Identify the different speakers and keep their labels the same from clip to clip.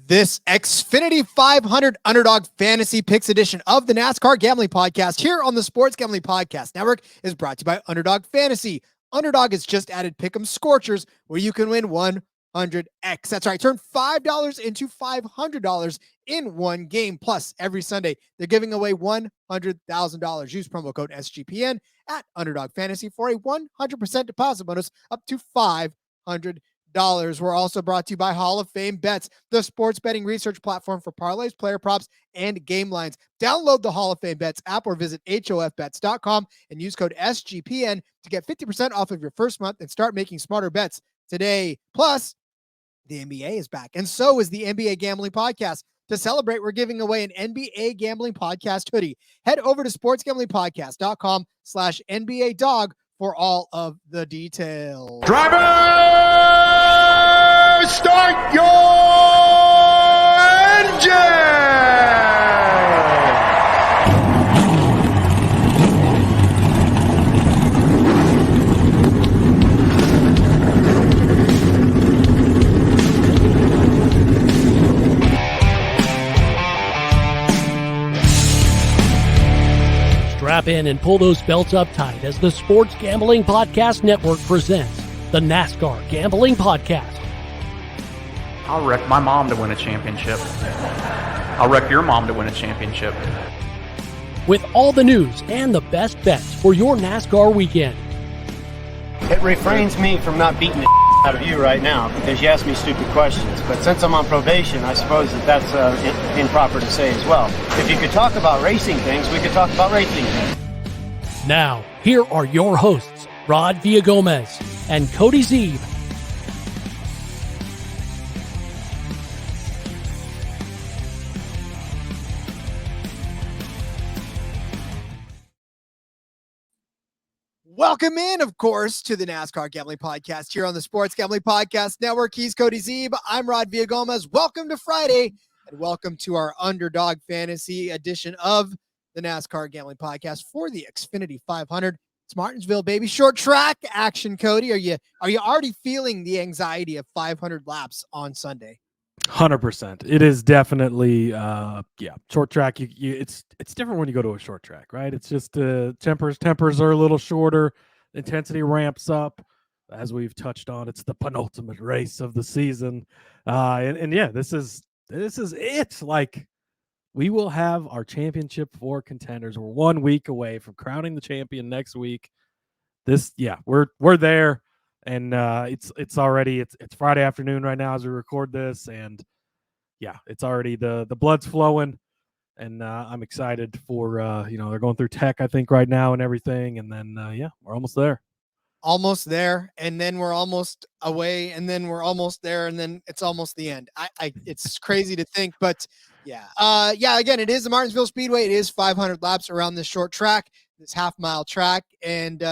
Speaker 1: This Xfinity 500 Underdog Fantasy Picks edition of the NASCAR Gambling Podcast here on the Sports Gambling Podcast Network is brought to you by Underdog Fantasy. Underdog has just added Pick'em Scorchers where you can win 100x. That's right. Turn $5 into $500 in one game. Plus, every Sunday, they're giving away $100,000. Use promo code SGPN at Underdog Fantasy for a 100% deposit bonus up to $500. We're also brought to you by Hall of Fame Bets, the sports betting research platform for parlays, player props, and game lines. Download the Hall of Fame Bets app or visit hofbets.com and use code SGPN to get 50% off of your first month and start making smarter bets today. Plus, the NBA is back, and so is the NBA Gambling Podcast. To celebrate, we're giving away an NBA Gambling Podcast hoodie. Head over to sportsgamblingpodcast.com/NBA dog for all of the details.
Speaker 2: Driver, start your engine!
Speaker 3: Strap in and pull those belts up tight as the Sports Gambling Podcast Network presents the NASCAR Gambling Podcast.
Speaker 4: I'll wreck my mom to win a championship. I'll wreck your mom to win a championship.
Speaker 3: With all the news and the best bets for your NASCAR weekend.
Speaker 5: It refrains me from not beating the out of you right now because you ask me stupid questions. But since I'm on probation, I suppose that's improper to say as well. If you could talk about racing things, we could talk about racing things.
Speaker 3: Now, here are your hosts, Rod Villagomez and Cody Zeeb.
Speaker 1: Welcome in, of course, to the NASCAR Gambling Podcast here on the Sports Gambling Podcast Network. He's Cody Zeeb. I'm Rod Villagomez. Welcome to Friday, and welcome to our Underdog Fantasy edition of the NASCAR Gambling Podcast for the Xfinity 500. It's Martinsville, baby. Short track action, Cody. Are you already feeling the anxiety of 500 laps on Sunday?
Speaker 6: 100%. It is definitely, short track. It's different when you go to a short track, right? It's just tempers are a little shorter. Intensity ramps up, as we've touched on. It's the penultimate race of the season, this is it. Like, we will have our championship for contenders. We're 1 week away from crowning the champion next week. We're there. And it's already Friday afternoon right now as we record this, and it's already the blood's flowing, and I'm excited for they're going through tech I think right now and everything, and then we're almost there,
Speaker 1: and then we're almost away, and then we're almost there, and then it's almost the end. It's crazy to think, but again, it is the Martinsville Speedway. It is 500 laps around this short track, this half-mile track, and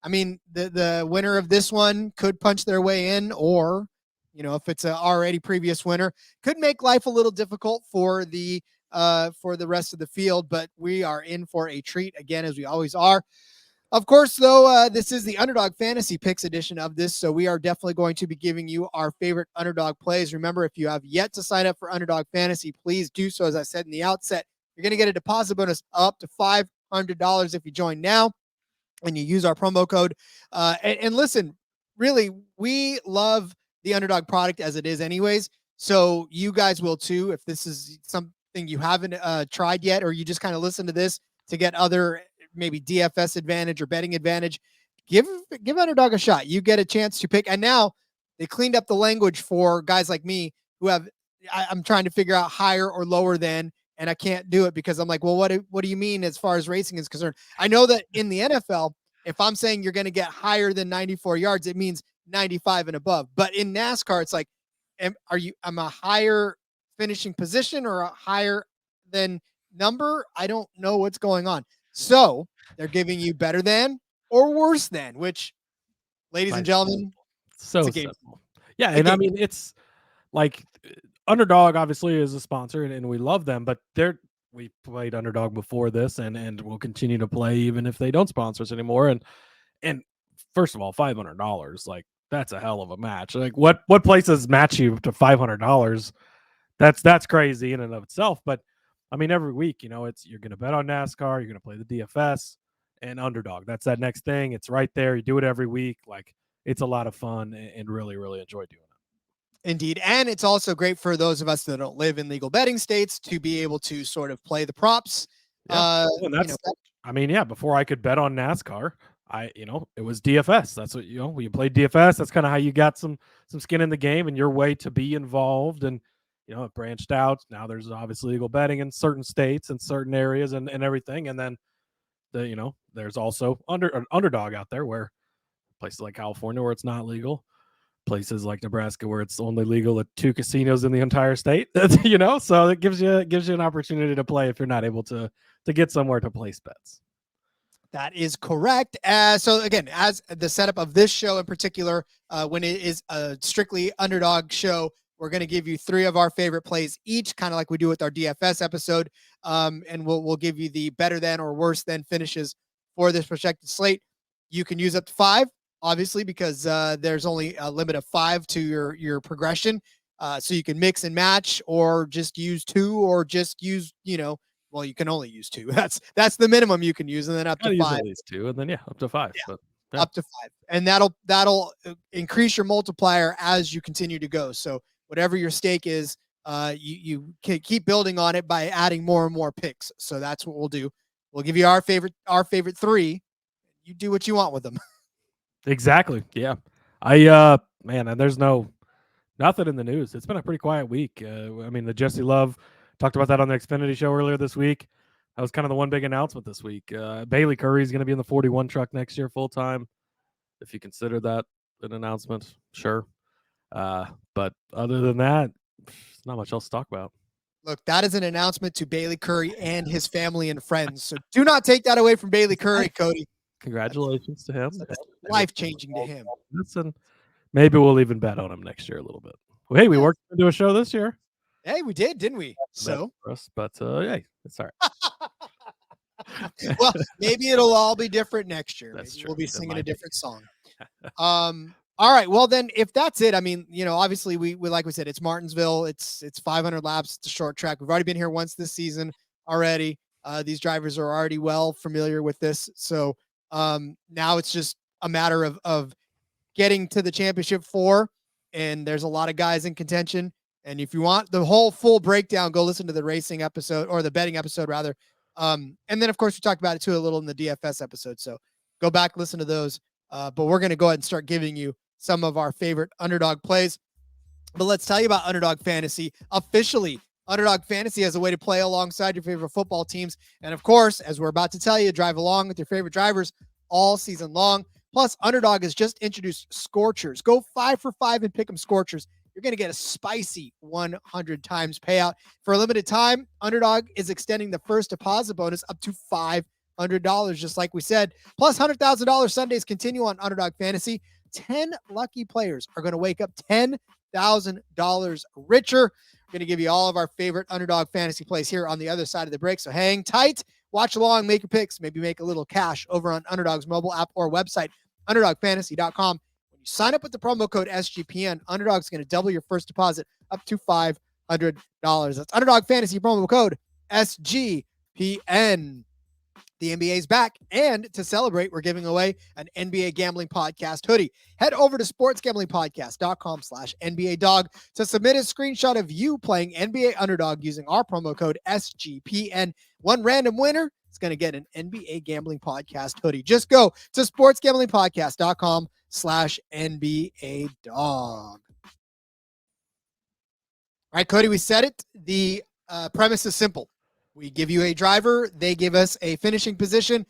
Speaker 1: I mean, the winner of this one could punch their way in, or, if it's an already previous winner, could make life a little difficult for the rest of the field. But we are in for a treat again, as we always are. Of course, though, this is the Underdog Fantasy Picks edition of this, so we are definitely going to be giving you our favorite underdog plays. Remember, if you have yet to sign up for Underdog Fantasy, please do so. As I said in the outset, you're going to get a deposit bonus up to $500 if you join now and you use our promo code. And listen, really, we love the Underdog product as it is anyways. So you guys will too. If this is something you haven't tried yet, or you just kind of listen to this to get other maybe DFS advantage or betting advantage, give Underdog a shot. You get a chance to pick. And now they cleaned up the language for guys like me who I'm trying to figure out higher or lower than, and I can't do it because I'm like, well, what do you mean as far as racing is concerned? I know that in the NFL, if I'm saying you're going to get higher than 94 yards, it means 95 and above. But in NASCAR, it's like, am a higher finishing position or a higher than number? I don't know what's going on. So they're giving you better than or worse than, which, ladies and gentlemen,
Speaker 6: so simple. Yeah, and I mean, it's like Underdog obviously is a sponsor, and we love them, but we played Underdog before this, and we'll continue to play even if they don't sponsor us anymore. And first of all, $500, like, that's a hell of a match. Like, what places match you to $500 That's crazy in and of itself. But I mean, every week, you're going to bet on NASCAR, you're going to play the DFS and Underdog. That's that next thing. It's right there. You do it every week. Like, it's a lot of fun and really, really enjoy doing it.
Speaker 1: Indeed. And it's also great for those of us that don't live in legal betting states to be able to sort of play the props.
Speaker 6: Yeah. Before I could bet on NASCAR, it was DFS. That's what, when you played DFS, that's kind of how you got some skin in the game and your way to be involved. And, it branched out. Now there's obviously legal betting in certain states and certain areas and everything. And then there's also Underdog out there, where places like California where it's not legal, places like Nebraska where it's only legal at 2 casinos in the entire state. So it gives you an opportunity to play if you're not able to get somewhere to place bets.
Speaker 1: That is correct. So again, as the setup of this show in particular, when it is a strictly Underdog show, we're going to give you 3 of our favorite plays each, kind of like we do with our DFS episode. And we'll give you the better than or worse than finishes for this projected slate. You can use up to 5, obviously, because there's only a limit of 5 to your progression. So you can mix and match, or just use 2, or just use, you can only use 2. That's the minimum you can use, and then up to 5.
Speaker 6: At least 2, and then up to 5.
Speaker 1: Yeah.
Speaker 6: But
Speaker 1: up to 5, and that'll increase your multiplier as you continue to go. So whatever your stake is, you can keep building on it by adding more and more picks. So that's what we'll do. We'll give you our favorite 3. You do what you want with them.
Speaker 6: Exactly. Yeah. And there's nothing in the news. It's been a pretty quiet week. The Jesse Love, talked about that on the Xfinity show earlier this week. That was kind of the one big announcement this week. Bailey Curry is going to be in the 41 truck next year full time. If you consider that an announcement, sure. But other than that, there's not much else to talk about.
Speaker 1: Look, that is an announcement to Bailey Curry and his family and friends. So do not take that away from Bailey Curry, Cody.
Speaker 6: Congratulations to him.
Speaker 1: Life-changing to him.
Speaker 6: Listen, maybe we'll even bet on him next year a little bit. Well, hey, we worked into a show this year.
Speaker 1: Hey, we did, didn't we? So,
Speaker 6: but hey, it's all
Speaker 1: right. Well, maybe it'll all be different next year.
Speaker 6: That's
Speaker 1: maybe
Speaker 6: true.
Speaker 1: We'll be singing a different song. All right. Well, then, if that's it, obviously we like we said, it's Martinsville. It's 500 laps. It's a short track. We've already been here once this season already. These drivers are already well familiar with this. So now it's just a matter of getting to the championship 4, and there's a lot of guys in contention. And if you want the whole full breakdown, go listen to the racing episode, or the betting episode rather. And then of course we talked about it too a little in the DFS episode. So go back, listen to those. But we're going to go ahead and start giving you some of our favorite Underdog plays. But let's tell you about Underdog Fantasy officially. Underdog Fantasy has a way to play alongside your favorite football teams. And of course, as we're about to tell you, drive along with your favorite drivers all season long. Plus, Underdog has just introduced Scorchers. Go 5 for 5 and pick them Scorchers. You're going to get a spicy 100 times payout. For a limited time, Underdog is extending the first deposit bonus up to $500, just like we said. Plus, $100,000 Sundays continue on Underdog Fantasy. 10 lucky players are going to wake up $10,000 richer. We're going to give you all of our favorite Underdog Fantasy plays here on the other side of the break. So hang tight, watch along, make your picks, maybe make a little cash over on Underdog's mobile app or website, underdogfantasy.com. When you sign up with the promo code SGPN, Underdog's going to double your first deposit up to $500. That's Underdog Fantasy promo code SGPN. The NBA is back, and to celebrate, we're giving away an NBA Gambling Podcast hoodie. Head over to sportsgamblingpodcast.com/NBA Dog to submit a screenshot of you playing NBA Underdog using our promo code SGPN. One random winner is going to get an NBA Gambling Podcast hoodie. Just go to sportsgamblingpodcast.com/NBA Dog. All right, Cody, we said it. The premise is simple. We give you a driver. They give us a finishing position.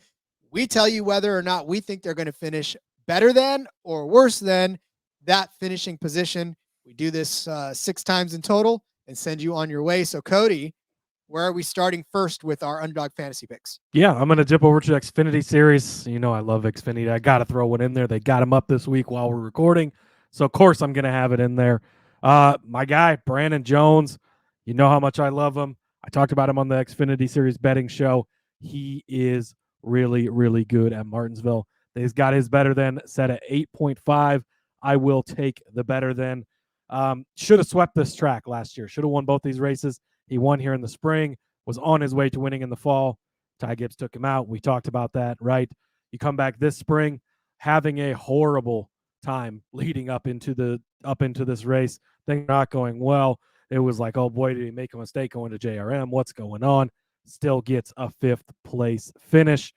Speaker 1: We tell you whether or not we think they're going to finish better than or worse than that finishing position. We do this 6 times in total and send you on your way. So, Cody, where are we starting first with our Underdog Fantasy picks?
Speaker 6: Yeah, I'm going to dip over to Xfinity Series. You know I love Xfinity. I got to throw one in there. They got him up this week while we're recording. So, of course, I'm going to have it in there. My guy, Brandon Jones, you know how much I love him. I talked about him on the Xfinity Series betting show. He is really, really good at Martinsville. He's got his better than set at 8.5. I will take the better than. Should have swept this track last year. Should have won both these races. He won here in the spring, was on his way to winning in the fall. Ty Gibbs took him out. We talked about that, right? You come back this spring, having a horrible time leading up into this race. Things not going well. It was like, oh boy, did he make a mistake going to JRM? What's going on? Still gets a 5th place finish.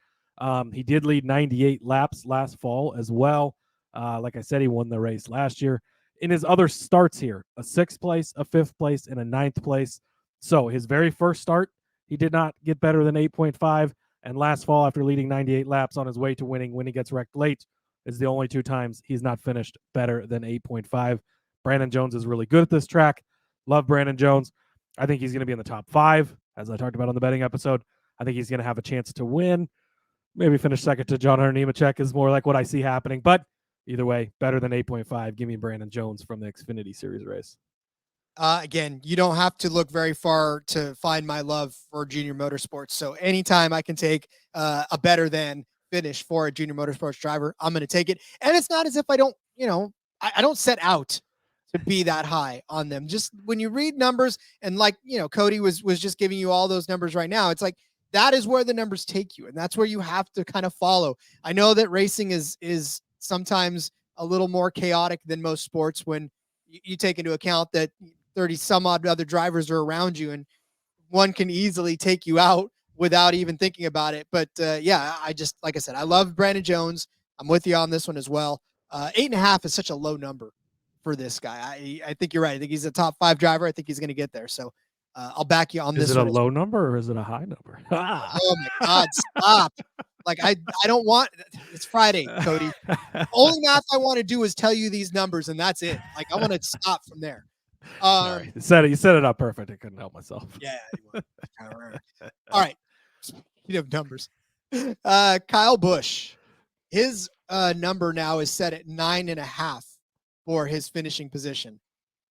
Speaker 6: He did lead 98 laps last fall as well. Like I said, he won the race last year. In his other starts here, a 6th place, a 5th place, and a 9th place. So his very first start, he did not get better than 8.5. And last fall, after leading 98 laps on his way to winning, when he gets wrecked late, is the only 2 times he's not finished better than 8.5. Brandon Jones is really good at this track. Love Brandon Jones. I think he's going to be in the top 5, as I talked about on the betting episode. I think he's going to have a chance to win. Maybe finish second to John Hunter Nemechek is more like what I see happening. But either way, better than 8.5. Give me Brandon Jones from the Xfinity Series race.
Speaker 1: Again, you don't have to look very far to find my love for junior motorsports. So anytime I can take a better than finish for a junior motorsports driver, I'm going to take it. And it's not as if I don't, I don't set out to be that high on them. Just when you read numbers and like, Cody was just giving you all those numbers right now. It's like, that is where the numbers take you. And that's where you have to kind of follow. I know that racing is sometimes a little more chaotic than most sports when you take into account that 30 some odd other drivers are around you and one can easily take you out without even thinking about it. But yeah, like I said, I love Brandon Jones. I'm with you on this one as well. 8.5 is such a low number for this guy. I think you're right. I think he's a top 5 driver. I think he's going to get there. So I'll back you on this.
Speaker 6: Is it a low number or is it a high number?
Speaker 1: Oh my God, stop. Like I don't want, it's Friday, Cody. Only math I want to do is tell you these numbers and that's it. Like I want to stop from there.
Speaker 6: Sorry. You set it up perfect. I couldn't help myself.
Speaker 1: Yeah. All right. Speaking of numbers, Kyle Busch, his number now is set at 9.5 for his finishing position.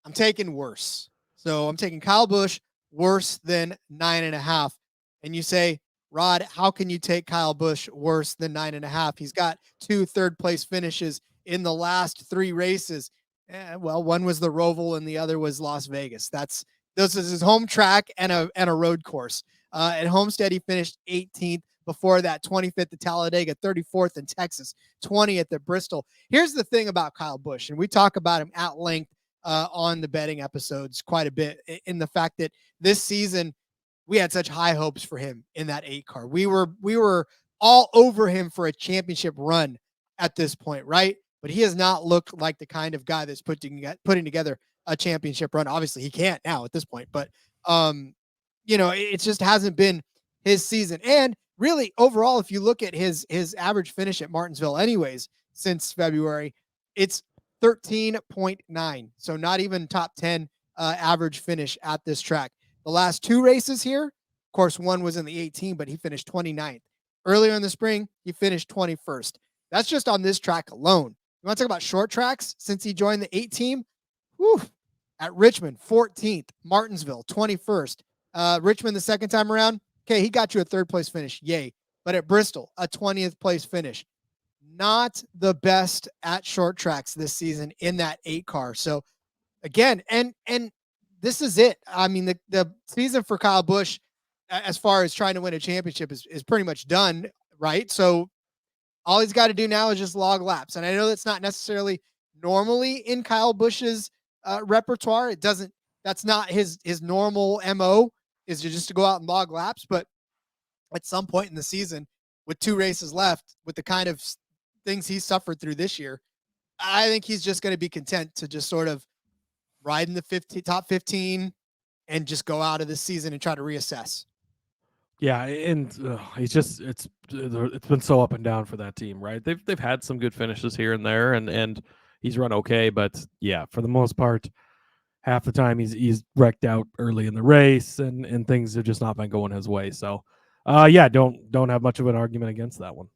Speaker 1: I'm taking worse. So I'm taking Kyle Busch worse than 9.5. And you say, Rod, how can you take Kyle Busch worse than 9.5? He's got 2 third-place finishes in the last 3 races. Well, one was the Roval and the other was Las Vegas. This is his home track and a road course. At Homestead, he finished 18th. Before that, 25th at Talladega, 34th in Texas, 20th at Bristol. Here's the thing about Kyle Busch, and we talk about him at length on the betting episodes quite a bit, in the fact that this season we had such high hopes for him in that 8 car. We were all over him for a championship run at this point, right? But he has not looked like the kind of guy that's putting together a championship run. Obviously, he can't now at this point, but it just hasn't been his season. And really, overall, if you look at his average finish at Martinsville, anyways, since February, it's 13.9. So not even top 10 average finish at this track. The last 2 races here, of course, one was in the 18, but he finished 29th. Earlier in the spring, he finished 21st. That's just on this track alone. You want to talk about short tracks? Since he joined the 8 team, at Richmond, 14th, Martinsville, 21st. Richmond the second time around, okay, he got you a 3rd place finish. Yay. But at Bristol, a 20th place finish. Not the best at short tracks this season in that 8 car. So again, and this is it. I mean, the season for Kyle Busch, as far as trying to win a championship, is pretty much done, right? So all he's got to do now is just log laps. And I know that's not necessarily normally in Kyle Busch's repertoire. That's not his normal MO, is just to go out and log laps. But at some point in the season, with 2 races left, with the kind of things he suffered through this year, I think he's just going to be content to just sort of ride in the top 15 and just go out of this season and try to reassess.
Speaker 6: Yeah, and it's been so up and down for that team, right? They've had some good finishes here and there, and he's run okay, but yeah, for the most part, half the time he's wrecked out early in the race, and things have just not been going his way. So, don't have much of an argument against that one.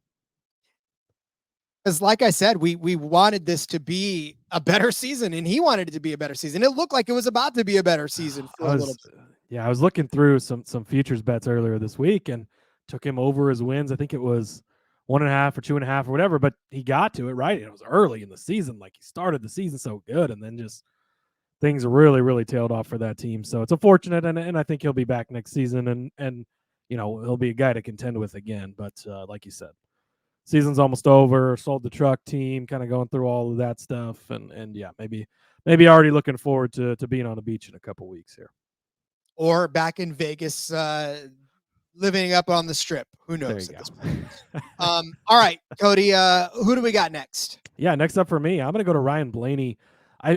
Speaker 1: Because like I said, we wanted this to be a better season, and he wanted it to be a better season. It looked like it was about to be a better season for a little bit.
Speaker 6: Yeah, I was looking through some futures bets earlier this week and took him over his wins. I think it was 1.5 or 2.5 or whatever, but he got to it, right? And it was early in the season. Like, he started the season so good, and then just things really tailed off for that team. So it's unfortunate, and I think he'll be back next season, and he'll be a guy to contend with again. But like you said, season's almost over. Sold the truck team, kind of going through all of that stuff, and yeah, maybe already looking forward to being on the beach in a couple weeks here,
Speaker 1: or back in Vegas, living up on the Strip. Who knows at this point? All right, Cody. Who do we got next?
Speaker 6: Yeah, next up for me, I'm going to go to Ryan Blaney. I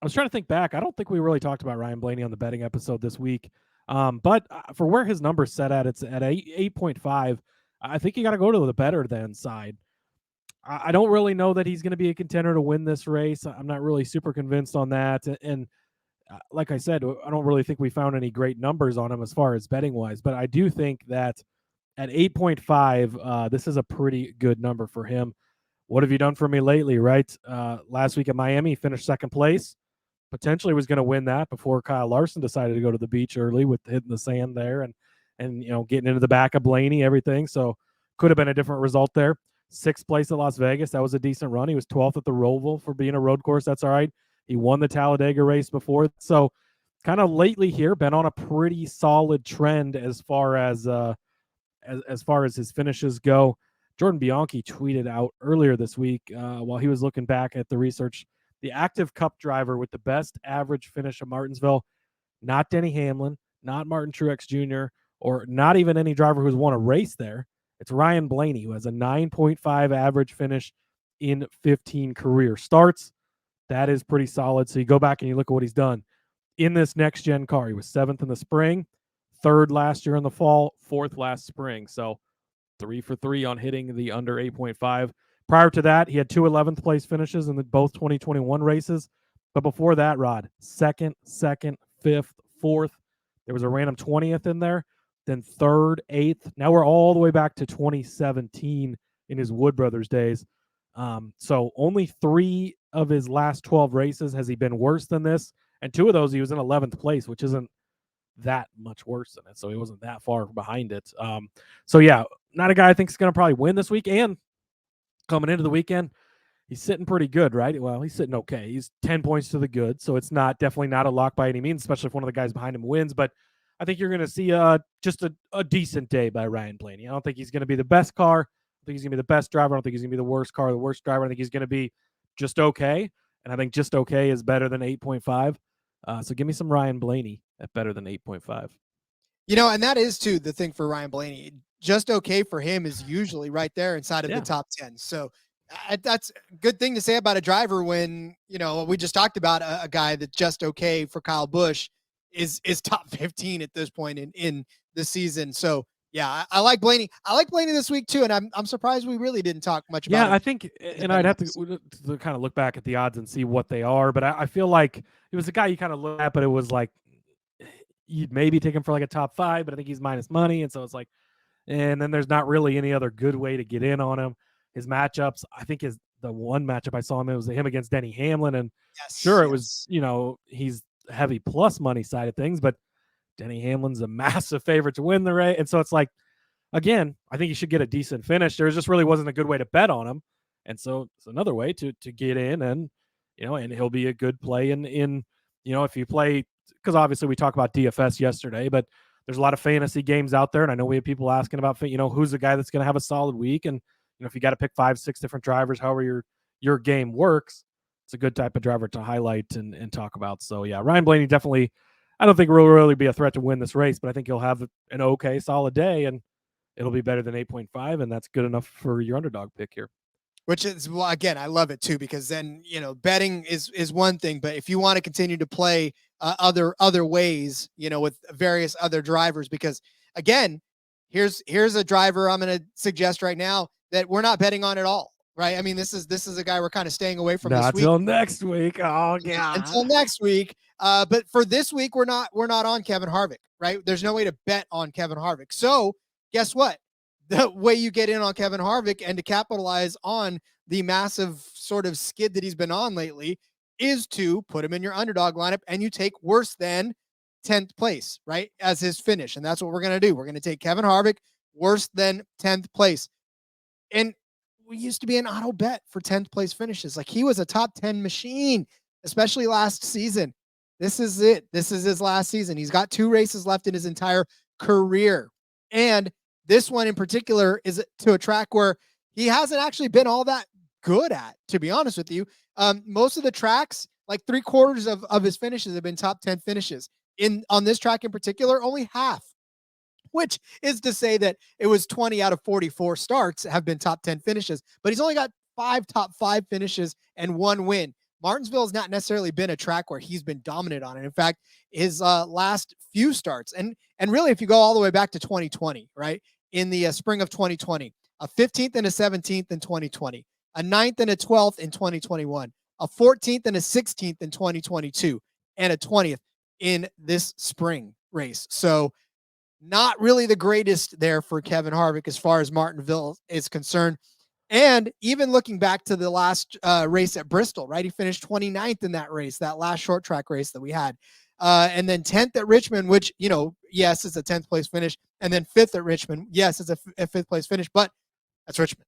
Speaker 6: was trying to think back. I don't think we really talked about Ryan Blaney on the betting episode this week. But for where his number's set at, it's at 8.5. I think you got to go to the better than side. I don't really know that he's going to be a contender to win this race. I'm not really super convinced on that. And like I said, I don't really think we found any great numbers on him as far as betting wise. But I do think that at 8.5, this is a pretty good number for him. What have you done for me lately, right? Last week at Miami, he finished second place. Potentially was going to win that before Kyle Larson decided to go to the beach early with hitting the sand there and getting into the back of Blaney, everything. So could have been a different result there. Sixth place at Las Vegas. That was a decent run. He was 12th at the Roval for being a road course. That's all right. He won the Talladega race before. So kind of lately here, been on a pretty solid trend as far as his finishes go. Jordan Bianchi tweeted out earlier this week while he was looking back at the research, the active Cup driver with the best average finish at Martinsville, not Denny Hamlin, not Martin Truex Jr., or not even any driver who's won a race there. It's Ryan Blaney, who has a 9.5 average finish in 15 career starts. That is pretty solid. So you go back and you look at what he's done. In this next-gen car, he was 7th in the spring, 3rd last year in the fall, 4th last spring. So 3 for 3 on hitting the under 8.5. Prior to that, he had 2 11th place finishes in both 2021 races. But before that, Rod, 2nd, 5th, 4th. There was a random 20th in there, then 3rd, 8th. Now we're all the way back to 2017 in his Wood Brothers days. So only 3 of his last 12 races has he been worse than this. And 2 of those, he was in 11th place, which isn't that much worse than it. So he wasn't that far behind it. So yeah, not a guy I think is going to probably win this week. And coming into the weekend, he's sitting pretty good, right? Well, he's sitting okay. He's 10 points to the good. So it's definitely not a lock by any means, especially if one of the guys behind him wins. But I think you're going to see just a decent day by Ryan Blaney. I don't think he's going to be the best car. I think he's going to be the best driver. I don't think he's going to be the worst car, the worst driver. I think he's going to be just okay. And I think just okay is better than 8.5. So give me some Ryan Blaney at better than 8.5.
Speaker 1: And that is, too, the thing for Ryan Blaney. Just okay for him is usually right there inside of the top 10. So that's a good thing to say about a driver when, we just talked about a guy that's just okay for Kyle Busch is top 15 at this point in the season. So, yeah, I like Blaney. I like Blaney this week, too, and I'm surprised we really didn't talk much about him.
Speaker 6: Yeah, I think, and I'd have to kind of look back at the odds and see what they are, but I feel like it was a guy you kind of look at, but it was like you'd maybe take him for like a top 5, but I think he's minus money, and so it's like, and then there's not really any other good way to get in on him. His matchups, I think the one matchup I saw him, it was him against Denny Hamlin, and it was, he's heavy plus money side of things, but Denny Hamlin's a massive favorite to win the race. And so it's like, again, I think he should get a decent finish. There just really wasn't a good way to bet on him. And so it's another way to get in and, and he'll be a good play in if you play, because obviously we talked about DFS yesterday, but there's a lot of fantasy games out there. And I know we have people asking about, who's the guy that's going to have a solid week. And, if you got to pick 5-6 different drivers, however your game works, it's a good type of driver to highlight and talk about. So yeah, Ryan Blaney definitely, I don't think will really be a threat to win this race, but I think he'll have an okay solid day and it'll be better than 8.5. And that's good enough for your underdog pick here.
Speaker 1: Which is, well, again, I love it too, because then, betting is one thing, but if you want to continue to play other ways, with various other drivers, because again, here's a driver I'm going to suggest right now that we're not betting on at all, right? I mean, this is a guy we're kind of staying away from this week.
Speaker 6: Until next week. Oh, God.
Speaker 1: Until next week. But for this week, we're not on Kevin Harvick, right? There's no way to bet on Kevin Harvick. So guess what? The way you get in on Kevin Harvick and to capitalize on the massive sort of skid that he's been on lately is to put him in your underdog lineup and you take worse than 10th place, right, as his finish. And that's what we're going to do. We're going to take Kevin Harvick worse than 10th place. And we used to be an auto bet for 10th place finishes. Like, he was a top 10 machine, especially last season. This is it. This is his last season. He's got 2 races left in his entire career. And this one in particular is to a track where he hasn't actually been all that good at, to be honest with you. Most of the tracks, like 3/4 of his finishes have been top 10 finishes. On this track in particular, only half, which is to say that it was 20 out of 44 starts have been top 10 finishes, but he's only got 5 top 5 finishes and 1 win. Martinsville has not necessarily been a track where he's been dominant on it. In fact, his last few starts, and really, if you go all the way back to 2020, right, in the spring of 2020, a 15th and a 17th in 2020, a 9th and a 12th in 2021, a 14th and a 16th in 2022, and a 20th in this spring race. So not really the greatest there for Kevin Harvick as far as Martinsville is concerned. And even looking back to the last race at Bristol, right? He finished 29th in that race, that last short track race that we had. And then 10th at Richmond, which, yes, it's a 10th place finish. And then 5th at Richmond. Yes, it's a 5th place finish, but that's Richmond,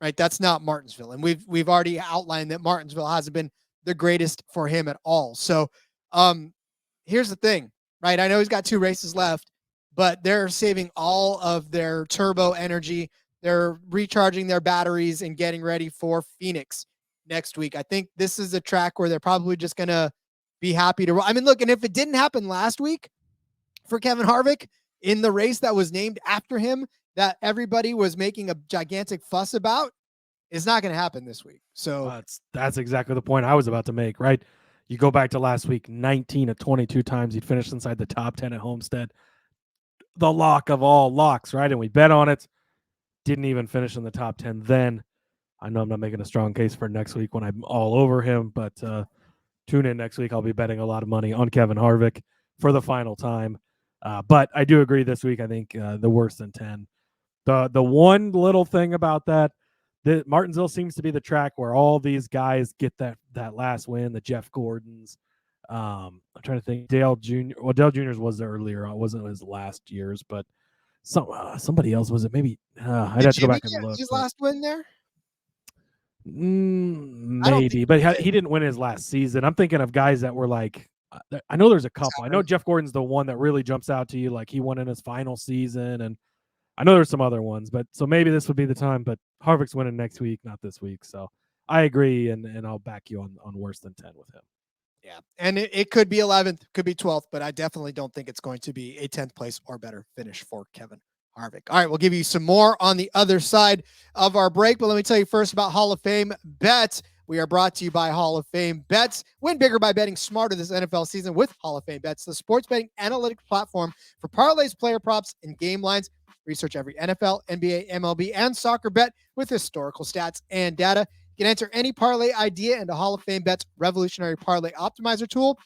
Speaker 1: right? That's not Martinsville. And we've already outlined that Martinsville hasn't been the greatest for him at all. So here's the thing, right? I know he's got 2 races left, but they're saving all of their turbo energy. They're recharging their batteries and getting ready for Phoenix next week. I think this is a track where they're probably just going to be happy to. I mean, look, and if it didn't happen last week for Kevin Harvick in the race that was named after him, that everybody was making a gigantic fuss about, it's not going to happen this week. So
Speaker 6: that's exactly the point I was about to make, right? You go back to last week, 19 of 22 times he'd finished inside the top 10 at Homestead. The lock of all locks, right? And we bet on it. Didn't even finish in the top 10 then. I know I'm not making a strong case for next week when I'm all over him, but tune in next week. I'll be betting a lot of money on Kevin Harvick for the final time. But I do agree this week, I think the worse than 10. The one little thing about that Martinsville seems to be the track where all these guys get that last win, the Jeff Gordons. I'm trying to think. Dale Jr. Well, Dale Jr.'s was there earlier. It wasn't his last year's, but somebody else was it? Maybe I'd have to go back and look.
Speaker 1: His last win there?
Speaker 6: Maybe, but he didn't win his last season. I'm thinking of guys that were like, I know there's a couple. I know Jeff Gordon's the one that really jumps out to you, like he won in his final season, and I know there's some other ones, but so maybe this would be the time. But Harvick's winning next week, not this week. So I agree, and I'll back you on worse than 10 with him.
Speaker 1: Yeah, and it could be 11th, could be 12th, but I definitely don't think it's going to be a 10th place or better finish for Kevin Harvick. All right, we'll give you some more on the other side of our break, but let me tell you first about Hall of Fame Bets. We are brought to you by Hall of Fame Bets. Win bigger by betting smarter this NFL season with Hall of Fame Bets, the sports betting analytics platform for parlays, player props, and game lines. Research every NFL, NBA, MLB, and soccer bet with historical stats and data. You can enter any parlay idea into Hall of Fame Bet's revolutionary parlay optimizer tool.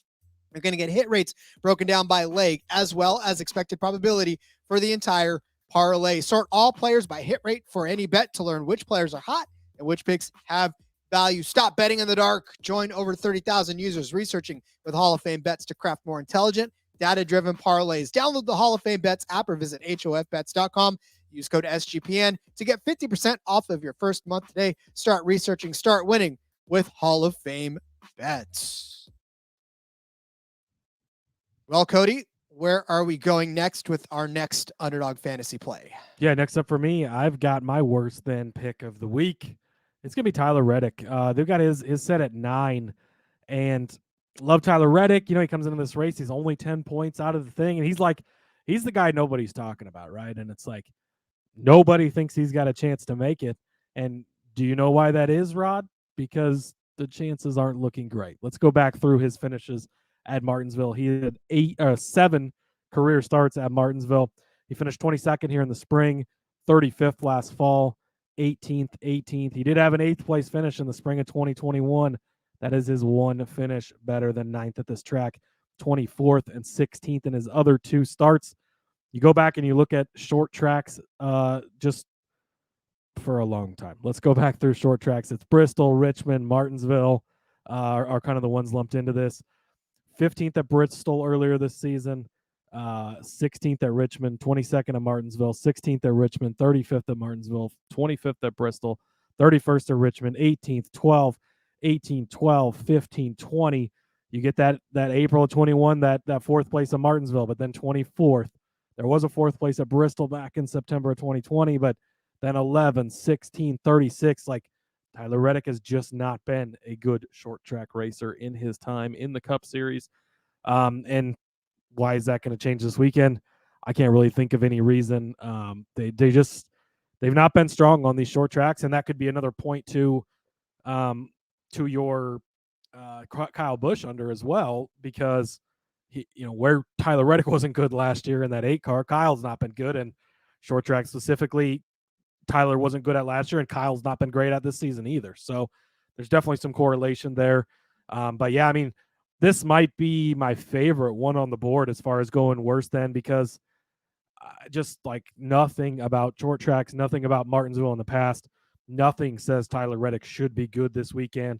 Speaker 1: You're going to get hit rates broken down by leg as well as expected probability for the entire parlay. Sort all players by hit rate for any bet to learn which players are hot and which picks have value. Stop betting in the dark. Join over 30,000 users researching with Hall of Fame Bets to craft more intelligent, data-driven parlays. Download the Hall of Fame Bets app or visit hofbets.com. Use code SGPN to get 50% off of your first month today. Start researching, start winning with Hall of Fame Bets. Well, Cody, where are we going next with our next Underdog Fantasy play?
Speaker 6: Yeah, next up for me, I've got my worse than pick of the week. It's going to be Tyler Reddick. They've got his set at 9, and love Tyler Reddick. You know, he comes into this race, he's only 10 points out of the thing, and he's the guy nobody's talking about, right? And it's like, nobody thinks he's got a chance to make it. And do you know why that is, Rod? Because the chances aren't looking great. Let's go back through his finishes at Martinsville. He had 7 career starts at Martinsville. He finished 22nd here in the spring, 35th last fall, 18th. He did have an 8th place finish in the spring of 2021. That is his one finish better than 9th at this track, 24th and 16th in his other 2 starts. You go back and you look at short tracks just for a long time. Let's go back through short tracks. It's Bristol, Richmond, Martinsville are kind of the ones lumped into this. 15th at Bristol earlier this season, 16th at Richmond, 22nd at Martinsville, 16th at Richmond, 35th at Martinsville, 25th at Bristol, 31st at Richmond, 18th, 12, 18, 12, 15, 20. You get that April 21, that fourth place at Martinsville, but then 24th. There was a fourth place at Bristol back in September of 2020, but then 11, 16, 36. Like, Tyler Reddick has just not been a good short track racer in his time in the Cup Series. And why is that going to change this weekend? I can't really think of any reason. They've not been strong on these short tracks, and that could be another point to your Kyle Busch under as well, because where Tyler Reddick wasn't good last year in that 8 car, Kyle's not been good, and short track specifically, Tyler wasn't good at last year, and Kyle's not been great at this season either. So there's definitely some correlation there. But yeah, I mean, this might be my favorite one on the board as far as going worse than, because just like nothing about short tracks, nothing about Martinsville in the past, nothing says Tyler Reddick should be good this weekend.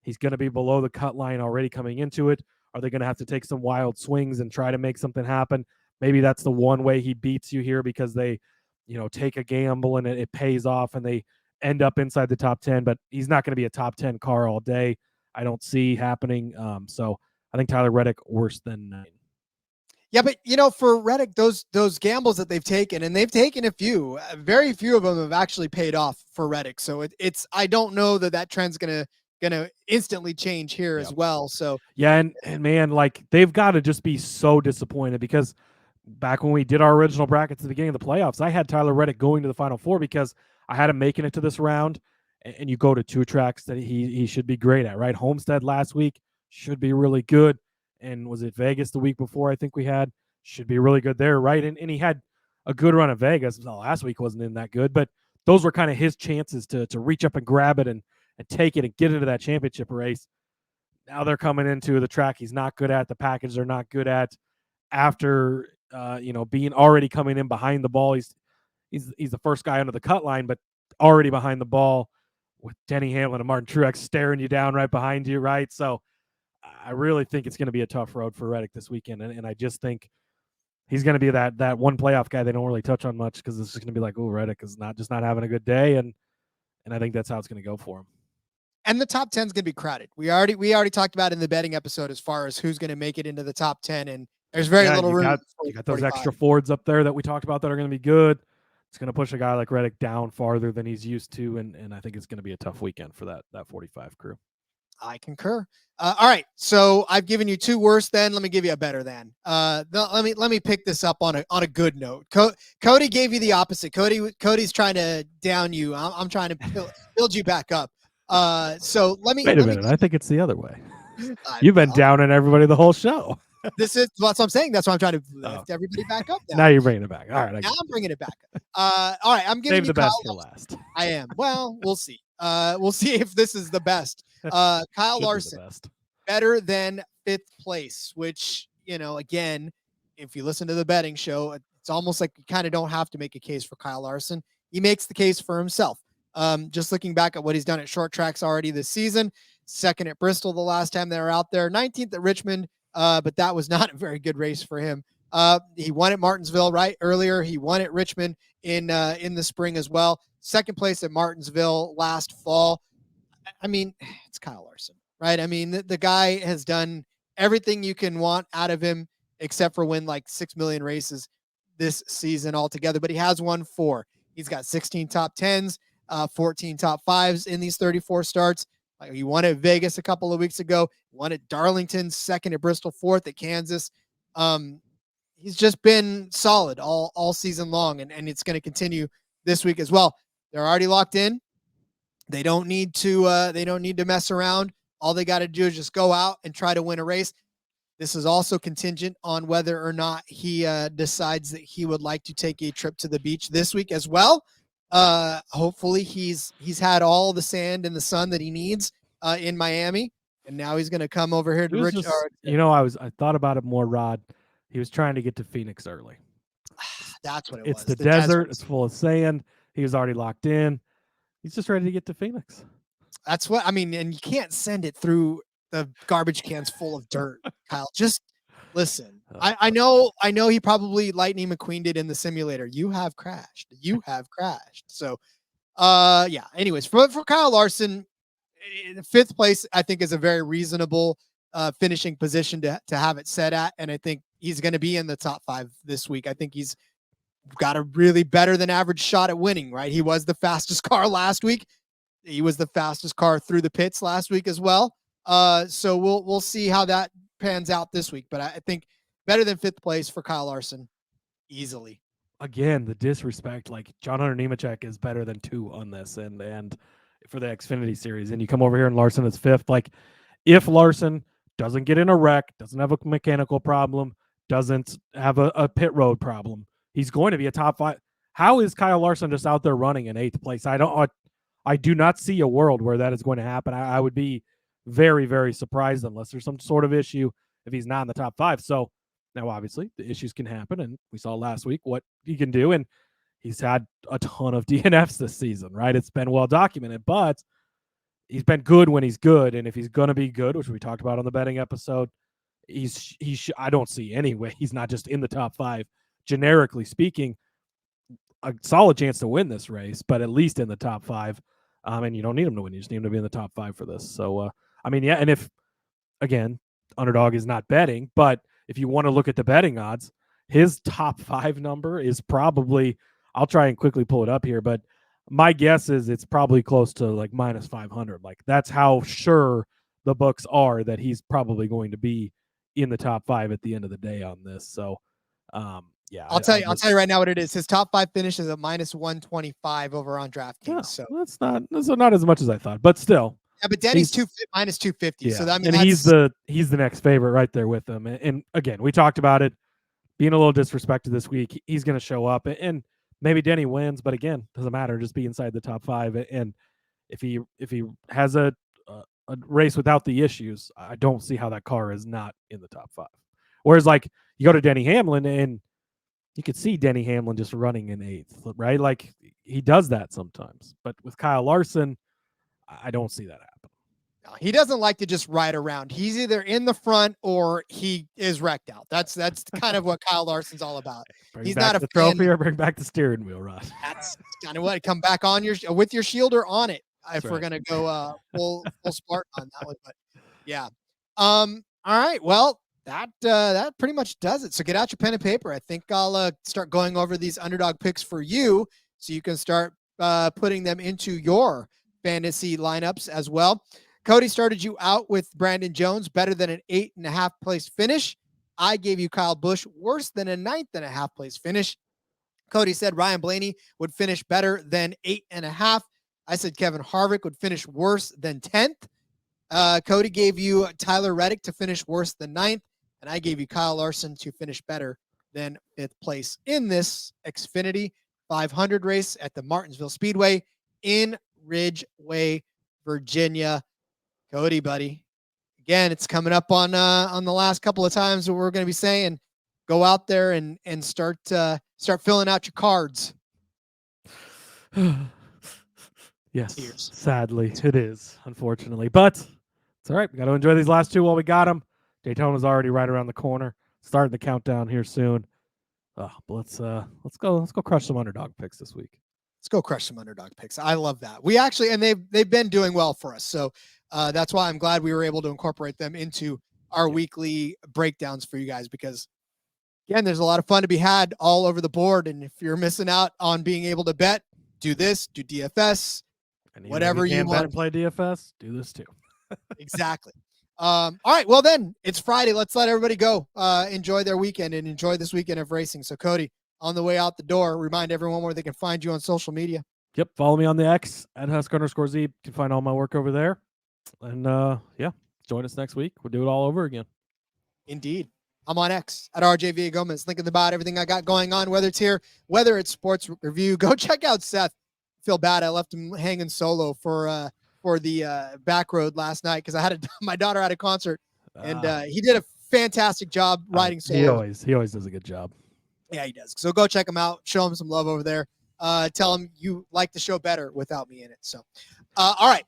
Speaker 6: He's going to be below the cut line already coming into it. Are they going to have to take some wild swings and try to make something happen? Maybe that's the one way he beats you here, because they, take a gamble and it pays off and they end up inside the top 10, but he's not going to be a top 10 car all day. I don't see happening. So I think Tyler Reddick worse than 9.
Speaker 1: Yeah, but for Reddick, those gambles that they've taken, and they've taken a few, very few of them have actually paid off for Reddick. So it's I don't know that trend's gonna instantly change here as well. So
Speaker 6: yeah, and man, like, they've got to just be so disappointed, because back when we did our original brackets at the beginning of the playoffs, I had Tyler Reddick going to the Final Four because I had him making it to this round. And you go to 2 tracks that he should be great at, right? Homestead last week should be really good. And was it Vegas the week before? I think we had, should be really good there, right? And he had a good run at Vegas. Well, last week wasn't in that good, but those were kind of his chances to reach up and grab it and take it and get into that championship race. Now they're coming into the track he's not good at, the package they're not good at. After being already coming in behind the ball, he's the first guy under the cut line, but already behind the ball with Denny Hamlin and Martin Truex staring you down right behind you, right? So I really think it's going to be a tough road for Reddick this weekend, and I just think he's going to be that one playoff guy they don't really touch on much, because it's just going to be like, oh, Reddick is not having a good day, and I think that's how it's going to go for him.
Speaker 1: And the top 10 is going to be crowded. We already talked about in the betting episode as far as who's going to make it into the top 10, and there's very little room.
Speaker 6: You got those extra Fords up there that we talked about that are going to be good. It's going to push a guy like Reddick down farther than he's used to, and I think it's going to be a tough weekend for that 45 crew.
Speaker 1: I concur. All right, so I've given you 2 worse than. Let me give you a better than. Let me pick this up on a good note. Cody gave you the opposite. Cody's trying to down you. I'm trying to build you back up. So let me
Speaker 6: wait a minute. I think it's the other way. You've been downing everybody the whole show.
Speaker 1: That's what I'm saying. That's why I'm trying to lift everybody back up.
Speaker 6: Now you're bringing it back. All right.
Speaker 1: Now I'm bringing it back. All right. I'm giving
Speaker 6: Save
Speaker 1: you
Speaker 6: the best
Speaker 1: Kyle
Speaker 6: for last.
Speaker 1: I am. Well, we'll see. We'll see if this is the best. Kyle Larson, better than 5th place, which, again, if you listen to the betting show, it's almost like you kind of don't have to make a case for Kyle Larson. He makes the case for himself. Just looking back at what he's done at short tracks already this season, 2nd at Bristol the last time they were out there, 19th at Richmond, but that was not a very good race for him. He won at Martinsville earlier. He won at Richmond in the spring as well. 2nd place at Martinsville last fall. I mean, it's Kyle Larson, right? I mean, the guy has done everything you can want out of him except for win like 6 million races this season altogether, but he has won 4. He's got 16 top 10s, 14 top 5s in these 34 starts. He won at Vegas a couple of weeks ago, won at Darlington, 2nd at Bristol, 4th at Kansas. He's just been solid all season long, and it's going to continue this week as well. They're already locked in. They don't need to mess around. All they got to do is just go out and try to win a race. This is also contingent on whether or not he decides that he would like to take a trip to the beach this week as well. Hopefully he's had all the sand and the sun that he needs in Miami, and now he's going to come over here to Ridgeway.
Speaker 6: I thought about it more, Rod. He was trying to get to Phoenix early.
Speaker 1: That's what it was.
Speaker 6: It's the desert. It's full of sand. He was already locked in. He's just ready to get to Phoenix.
Speaker 1: That's what I mean. And you can't send it through the garbage cans full of dirt, Kyle. Just listen. I know he probably Lightning McQueen did in the simulator. You have crashed. So, yeah. Anyways, for Kyle Larson, 5th place, I think, is a very reasonable finishing position to have it set at. And I think he's going to be in the top 5 this week. I think he's got a really better than average shot at winning, right? He was the fastest car last week. He was the fastest car through the pits last week as well. So we'll see how that pans out this week. But I think better than 5th place for Kyle Larson easily.
Speaker 6: Again, the disrespect, like John Hunter Nemechek is better than 2 on this and for the Xfinity Series. And you come over here and Larson is 5th. Like if Larson doesn't get in a wreck, doesn't have a mechanical problem, doesn't have a pit road problem, he's going to be a top 5. How is Kyle Larson just out there running in 8th place? I do not see a world where that is going to happen. I would be very, very surprised unless there's some sort of issue if he's not in the top 5. So now, obviously, the issues can happen, and we saw last week what he can do, and he's had a ton of DNFs this season, right? It's been well documented, but he's been good when he's good, and if he's going to be good, which we talked about on the betting episode, I don't see any way he's not just in the top 5, generically speaking, a solid chance to win this race, but at least in the top 5. And you don't need him to win. You just need him to be in the top 5 for this. So, and if, again, Underdog is not betting, but if you want to look at the betting odds, his top 5 number is probably, I'll try and quickly pull it up here, but my guess is it's probably close to like minus 500. Like that's how sure the books are that he's probably going to be in the top 5 at the end of the day on this. So, yeah,
Speaker 1: I'll tell you right now what it is. His top 5 finish is at minus 125 over on DraftKings.
Speaker 6: Yeah,
Speaker 1: so
Speaker 6: that's not as much as I thought, but still.
Speaker 1: Yeah, but Denny's minus 250.
Speaker 6: Yeah.
Speaker 1: So I mean,
Speaker 6: and he's the next favorite right there with them. And again, we talked about it being a little disrespected this week. He's going to show up, and maybe Denny wins, but again, doesn't matter. Just be inside the top 5. And if he has a race without the issues, I don't see how that car is not in the top 5. Whereas like you go to Denny Hamlin and you could see Denny Hamlin just running in 8th, right? Like he does that sometimes, but with Kyle Larson, I don't see that happen.
Speaker 1: No, he doesn't like to just ride around. He's either in the front or he is wrecked out. That's kind of what Kyle Larson's all about.
Speaker 6: He's not a trophy or bring back the steering wheel, Ross.
Speaker 1: That's kind of what. Come back on with your shield or on it. If
Speaker 6: That's
Speaker 1: we're gonna go full Spartan on that one, but yeah. All right. Well, that pretty much does it. So get out your pen and paper. I think I'll start going over these underdog picks for you, so you can start putting them into your fantasy lineups as well. Cody started you out with Brandon Jones, better than an 8.5 place finish. I gave you Kyle Busch, worse than a 9.5 place finish. Cody said Ryan Blaney would finish better than 8.5. I said Kevin Harvick would finish worse than 10th. Cody gave you Tyler Reddick to finish worse than 9th. And I gave you Kyle Larson to finish better than 5th place in this Xfinity 500 race at the Martinsville Speedway in Ridgeway, Virginia. Cody, buddy, again, it's coming up on the last couple of times that we're going to be saying, go out there and start filling out your cards.
Speaker 6: Yes,
Speaker 1: Cheers.
Speaker 6: Sadly, it is, unfortunately, but it's all right. We got to enjoy these last 2 while we got them. Daytona's already right around the corner. Starting the countdown here soon. But let's go crush some underdog picks this week.
Speaker 1: Let's go crush some underdog picks. I love that. We actually, and they've been doing well for us. So that's why I'm glad we were able to incorporate them into our weekly breakdowns for you guys, because again, there's a lot of fun to be had all over the board. And if you're missing out on being able to bet, do this, do DFS,
Speaker 6: and
Speaker 1: whatever you want.
Speaker 6: Bet and play DFS, do this too.
Speaker 1: Exactly. All right. Well, then it's Friday. Let's let everybody go. Enjoy their weekend and enjoy this weekend of racing. So, Cody, on the way out the door, remind everyone where they can find you on social media.
Speaker 6: Yep. Follow me on the X at @Husker_Zeeb. You can find all my work over there. And yeah, join us next week. We'll do it all over again.
Speaker 1: Indeed. I'm on X at RJ Villagomez. Link in the bio, everything I got going on, whether it's here, whether it's sports review. Go check out Seth. I feel bad. I left him hanging solo for the back road last night because I had my daughter at a concert, and he did a fantastic job riding solo.
Speaker 6: He always does a good job.
Speaker 1: Yeah, he does. So go check him out. Show him some love over there. Tell him you like the show better without me in it. So, all right.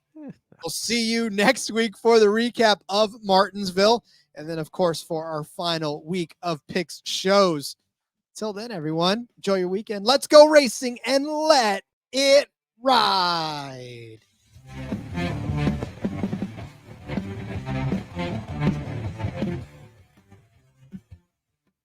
Speaker 1: We'll see you next week for the recap of Martinsville. And then, of course, for our final week of picks shows. Till then, everyone, enjoy your weekend. Let's go racing and let it ride.